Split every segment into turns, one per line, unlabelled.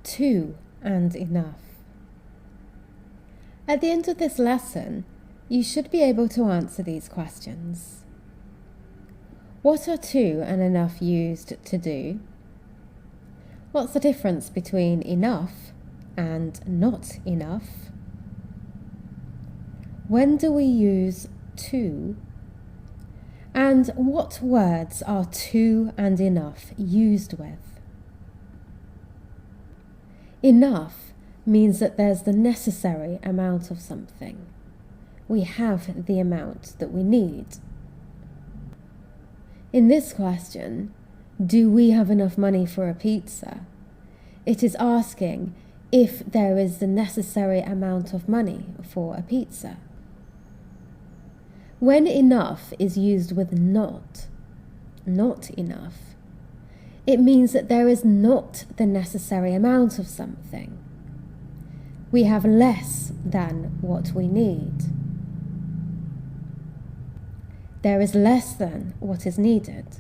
to and enough? At the end of this lesson, you should be able to answer these questions. What are to and enough used to do? What's the difference between enough and not enough? When do we use to? And what words are to and enough used with? Enough means that there's the necessary amount of something. We have the amount that we need. In this question, do we have enough money for a pizza? It is asking if there is the necessary amount of money for a pizza. When enough is used with not enough, it means that there is not the necessary amount of something. We have less than what we need. There is less than what is needed.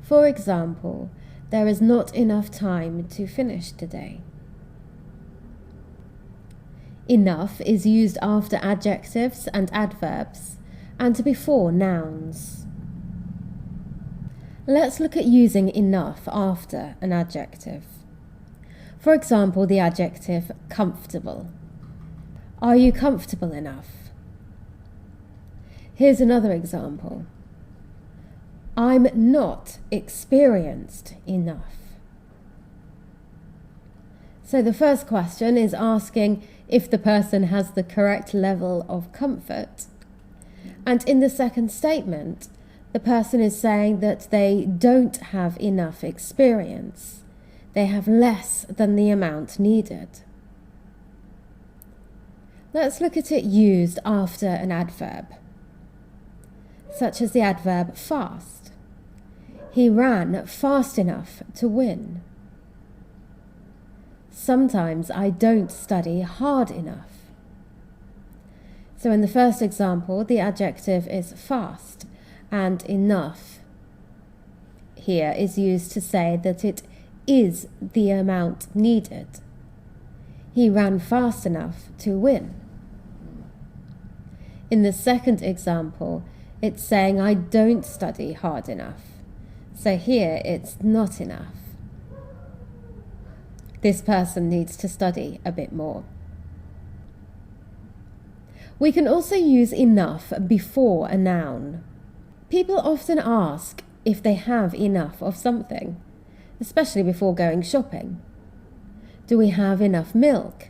For example, there is not enough time to finish today. Enough is used after adjectives and adverbs and before nouns. Let's look at using enough after an adjective. For example, the adjective comfortable. Are you comfortable enough? Here's another example. I'm not experienced enough. So the first question is asking if the person has the correct level of comfort. And in the second statement, the person is saying that they don't have enough experience. They have less than the amount needed. Let's look at it used after an adverb, such as the adverb fast. He ran fast enough to win. Sometimes I don't study hard enough. So in the first example, the adjective is fast, and enough here is used to say that it is the amount needed. He ran fast enough to win. In the second example, it's saying I don't study hard enough. So here it's not enough. This person needs to study a bit more. We can also use enough before a noun. People often ask if they have enough of something, especially before going shopping. Do we have enough milk?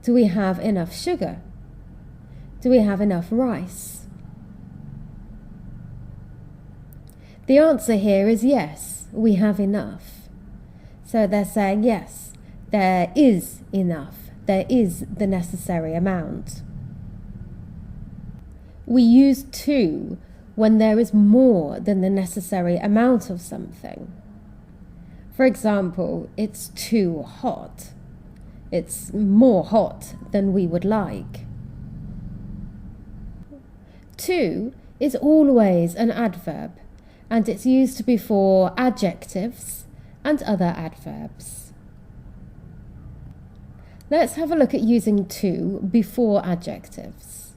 Do we have enough sugar? Do we have enough rice? The answer here is yes, we have enough. So they're saying yes, there is enough, there is the necessary amount. We use to when there is more than the necessary amount of something. For example, it's too hot. It's more hot than we would like. To is always an adverb, and it's used before adjectives and other adverbs. Let's have a look at using to before adjectives.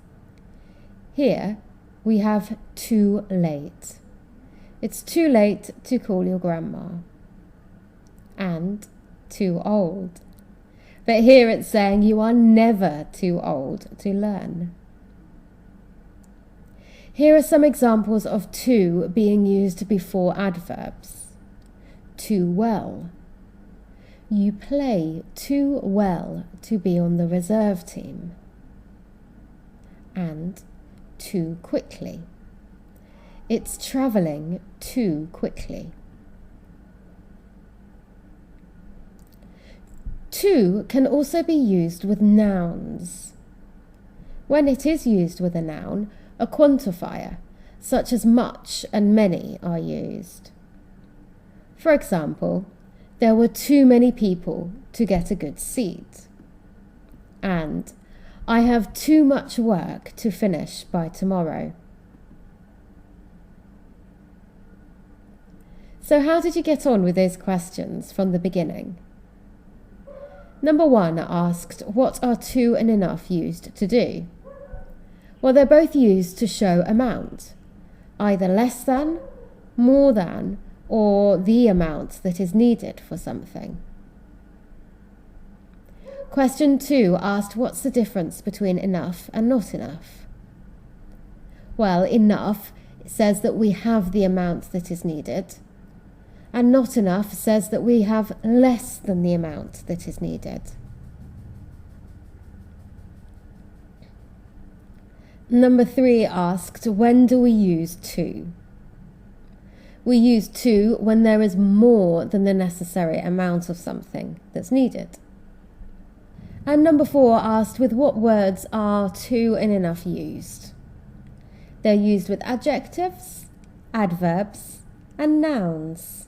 Here we have too late. It's too late to call your grandma. And too old. But here it's saying you are never too old to learn. Here are some examples of to being used before adverbs. Too well. You play too well to be on the reserve team. And too quickly. It's travelling too quickly. To can also be used with nouns. When it is used with a noun, a quantifier, such as much and many, are used. For example, there were too many people to get a good seat. And I have too much work to finish by tomorrow. So how did you get on with those questions from the beginning? Number 1 asked, what are to and enough used to do? Well, they're both used to show amount, either less than, more than, or the amount that is needed for something. Question 2 asked, what's the difference between enough and not enough? Well, enough says that we have the amount that is needed, and not enough says that we have less than the amount that is needed. Number 3 asked, when do we use to? We use to when there is more than the necessary amount of something that's needed. And number 4 asked, with what words are to and enough used? They're used with adjectives, adverbs, and nouns.